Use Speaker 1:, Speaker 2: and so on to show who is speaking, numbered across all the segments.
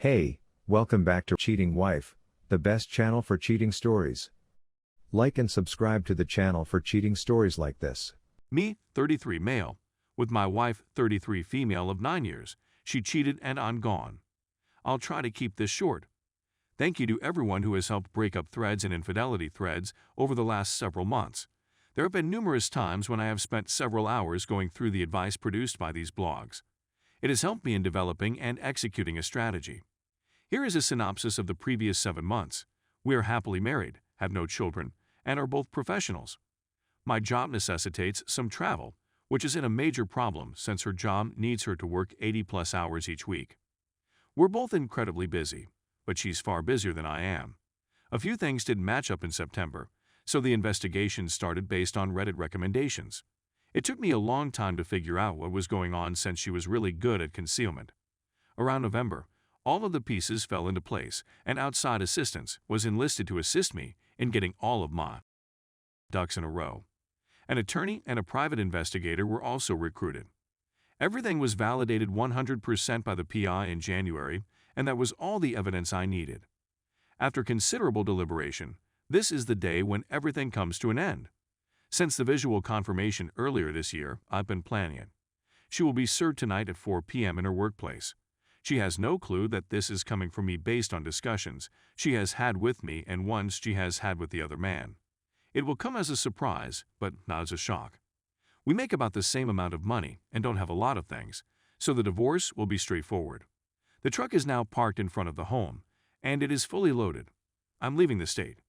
Speaker 1: Hey, welcome back to Cheating Wife, the best channel for cheating stories. Like and subscribe to the channel for cheating stories like this.
Speaker 2: Me, 33 male, with my wife, 33 female of 9 years. She cheated and I'm gone. I'll try to keep this short. Thank you to everyone who has helped break up threads and infidelity threads over the last several months. There have been numerous times when I have spent several hours going through the advice produced by these blogs. It has helped me in developing and executing a strategy. Here is a synopsis of the previous 7 months. We are happily married, have no children, and are both professionals. My job necessitates some travel, which isn't a major problem since her job needs her to work 80+ hours each week. We're both incredibly busy, but she's far busier than I am. A few things didn't match up in September, so the investigation started based on Reddit recommendations. It took me a long time to figure out what was going on since she was really good at concealment. Around November, all of the pieces fell into place, and outside assistance was enlisted to assist me in getting all of my ducks in a row. An attorney and a private investigator were also recruited. Everything was validated 100% by the PI in January, and that was all the evidence I needed. After considerable deliberation, this is the day when everything comes to an end. Since the visual confirmation earlier this year, I've been planning it. She will be served tonight at 4 p.m. in her workplace. She has no clue that this is coming from me based on discussions she has had with me and ones she has had with the other man. It will come as a surprise, but not as a shock. We make about the same amount of money and don't have a lot of things, so the divorce will be straightforward. The truck is now parked in front of the home, and it is fully loaded. I'm leaving the state.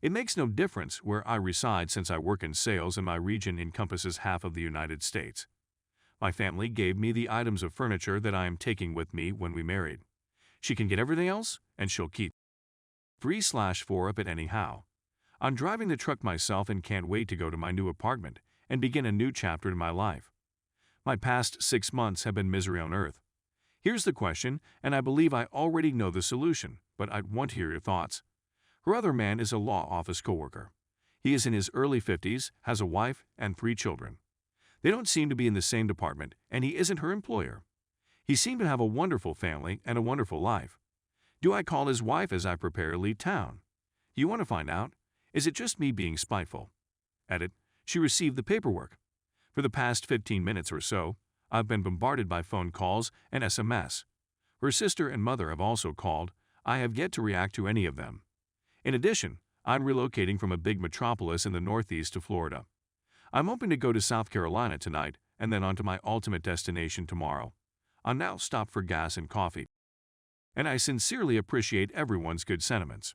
Speaker 2: It makes no difference where I reside since I work in sales and my region encompasses half of the United States. My family gave me the items of furniture that I am taking with me when we married. She can get everything else, and she'll keep 3/4 of it anyhow. I'm driving the truck myself and can't wait to go to my new apartment and begin a new chapter in my life. My past 6 months have been misery on earth. Here's the question, and I believe I already know the solution, but I'd want to hear your thoughts. Her other man is a law office coworker. He is in his early 50s, has a wife, and 3 children. They don't seem to be in the same department, and he isn't her employer. He seemed to have a wonderful family and a wonderful life. Do I call his wife as I prepare to leave town? Do you want to find out? Is it just me being spiteful? Edit. She received the paperwork. For the past 15 minutes or so, I've been bombarded by phone calls and SMS. Her sister and mother have also called. I have yet to react to any of them. In addition, I'm relocating from a big metropolis in the Northeast to Florida. I'm hoping to go to South Carolina tonight and then on to my ultimate destination tomorrow. I'll now stop for gas and coffee. And I sincerely appreciate everyone's good sentiments.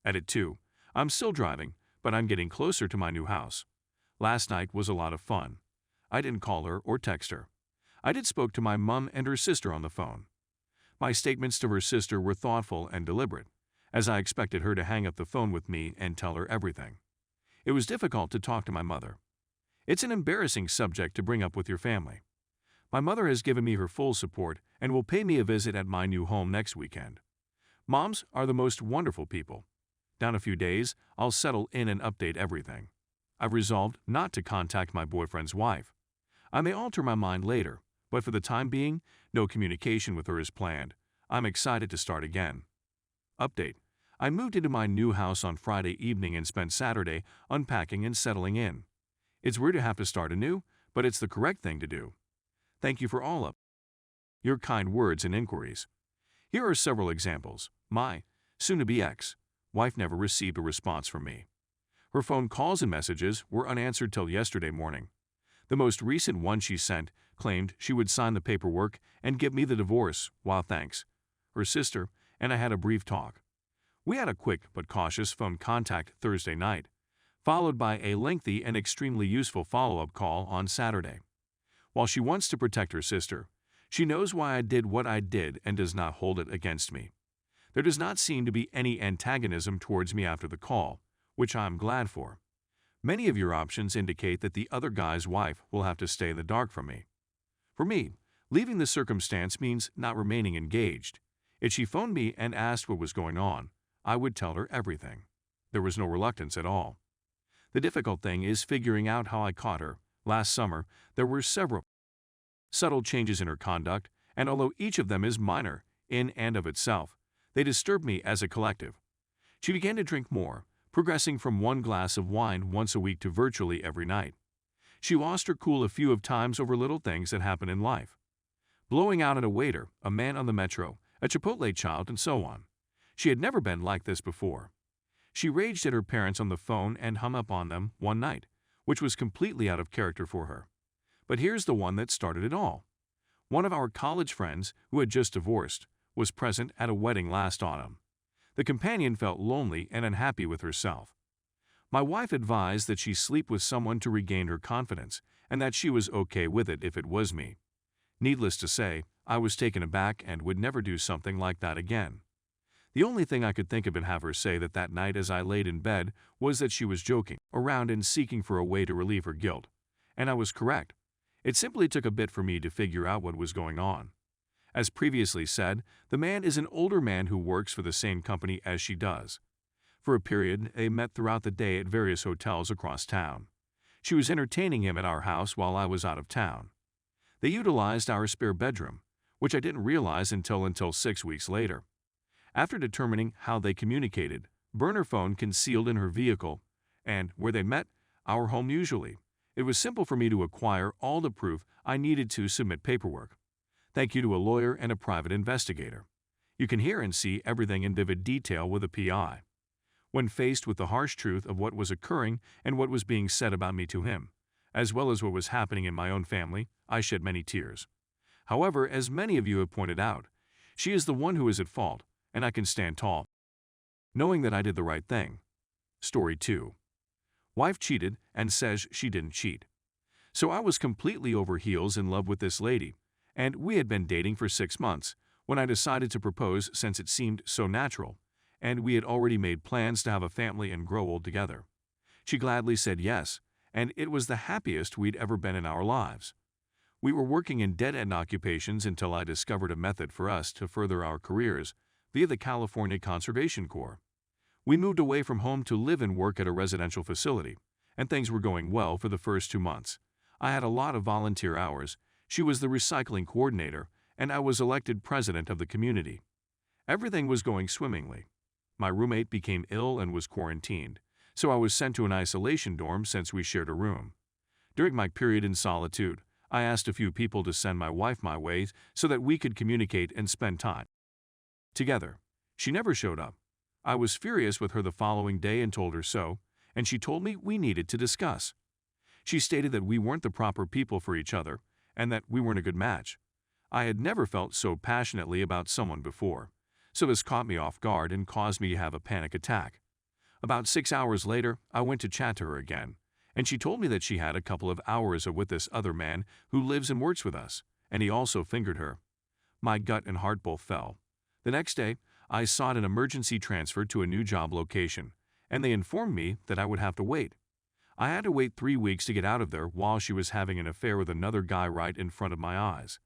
Speaker 2: Edit 2. I'm still driving, but I'm getting closer to my new house. Last night was a lot of fun. I didn't call her or text her. I did spoke to my mom and her sister on the phone. My statements to her sister were thoughtful and deliberate, as I expected her to hang up the phone with me and tell her everything. It was difficult to talk to my mother. It's an embarrassing subject to bring up with your family. My mother has given me her full support and will pay me a visit at my new home next weekend. Moms are the most wonderful people. Down a few days, I'll settle in and update everything. I've resolved not to contact my boyfriend's wife. I may alter my mind later, but for the time being, no communication with her is planned. I'm excited to start again. Update. I moved into my new house on Friday evening and spent Saturday unpacking and settling in. It's weird to have to start anew, but it's the correct thing to do. Thank you for all of your kind words and inquiries. Here are several examples. My soon-to-be ex-wife never received a response from me. Her phone calls and messages were unanswered till yesterday morning. The most recent one she sent claimed she would sign the paperwork and give me the divorce, while thanks. Her sister and I had a brief talk. We had a quick but cautious phone contact Thursday night, followed by a lengthy and extremely useful follow-up call on Saturday. While she wants to protect her sister, she knows why I did what I did and does not hold it against me. There does not seem to be any antagonism towards me after the call, which I am glad for. Many of your options indicate that the other guy's wife will have to stay in the dark from me. For me, leaving the circumstance means not remaining engaged. If she phoned me and asked what was going on, I would tell her everything. There was no reluctance at all. The difficult thing is figuring out how I caught her. Last summer, there were several subtle changes in her conduct, and although each of them is minor, In and of itself, they disturbed me as a collective. She began to drink more, progressing from 1 glass of wine once a week to virtually every night. She lost her cool a few of times over little things that happen in life. Blowing out at a waiter, a man on the metro, a Chipotle child, and so on. She had never been like this before. She raged at her parents on the phone and hung up on them one night, which was completely out of character for her. But here's the one that started it all. One of our college friends, who had just divorced, was present at a wedding last autumn. The companion felt lonely and unhappy with herself. My wife advised that she sleep with someone to regain her confidence, and that she was okay with it if it was me. Needless to say, I was taken aback and would never do something like that again. The only thing I could think of and have her say that night as I laid in bed was that she was joking around and seeking for a way to relieve her guilt. And I was correct. It simply took a bit for me to figure out what was going on. As previously said, the man is an older man who works for the same company as she does. For a period, they met throughout the day at various hotels across town. She was entertaining him at our house while I was out of town. They utilized our spare bedroom, which I didn't realize until 6 weeks later. After determining how they communicated, burner phone concealed in her vehicle, and where they met, our home usually, it was simple for me to acquire all the proof I needed to submit paperwork. Thank you to a lawyer and a private investigator. You can hear and see everything in vivid detail with a PI. When faced with the harsh truth of what was occurring and what was being said about me to him, as well as what was happening in my own family, I shed many tears. However, as many of you have pointed out, she is the one who is at fault, and I can stand tall, knowing that I did the right thing. Story 2. Wife cheated and says she didn't cheat. So I was completely over heels in love with this lady, and we had been dating for 6 months when I decided to propose since it seemed so natural, and we had already made plans to have a family and grow old together. She gladly said yes, and it was the happiest we'd ever been in our lives. We were working in dead-end occupations until I discovered a method for us to further our careers via the California Conservation Corps. We moved away from home to live and work at a residential facility, and things were going well for the first 2 months. I had a lot of volunteer hours. She was the recycling coordinator, and I was elected president of the community. Everything was going swimmingly. My roommate became ill and was quarantined, so I was sent to an isolation dorm since we shared a room. During my period in solitude, I asked a few people to send my wife my way so that we could communicate and spend time together. She never showed up. I was furious with her the following day and told her so, and she told me we needed to discuss. She stated that we weren't the proper people for each other and that we weren't a good match. I had never felt so passionately about someone before, so this caught me off guard and caused me to have a panic attack. About 6 hours later, I went to chat to her again, and she told me that she had a couple of hours with this other man who lives and works with us, and he also fingered her. My gut and heart both fell. The next day, I sought an emergency transfer to a new job location, and they informed me that I would have to wait. I had to wait 3 weeks to get out of there while she was having an affair with another guy right in front of my eyes.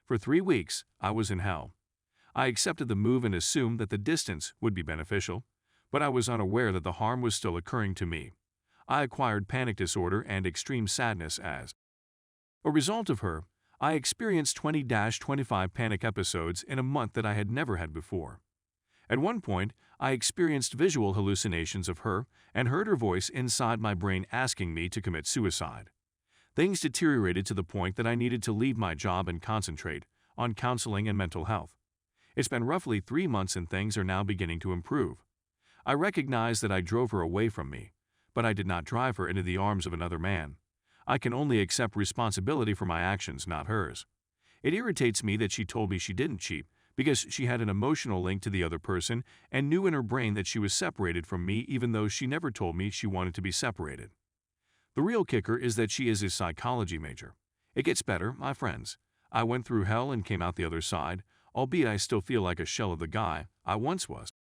Speaker 2: For 3 weeks, I was in hell. I accepted the move and assumed that the distance would be beneficial, but I was unaware that the harm was still occurring to me. I acquired panic disorder and extreme sadness as a result of her. I experienced 20-25 panic episodes in a month that I had never had before. At one point, I experienced visual hallucinations of her and heard her voice inside my brain asking me to commit suicide. Things deteriorated to the point that I needed to leave my job and concentrate on counseling and mental health. It's been roughly 3 months and things are now beginning to improve. I recognize that I drove her away from me, but I did not drive her into the arms of another man. I can only accept responsibility for my actions, not hers. It irritates me that she told me she didn't cheat because she had an emotional link to the other person and knew in her brain that she was separated from me even though she never told me she wanted to be separated. The real kicker is that she is a psychology major. It gets better, my friends. I went through hell and came out the other side, albeit I still feel like a shell of the guy I once was.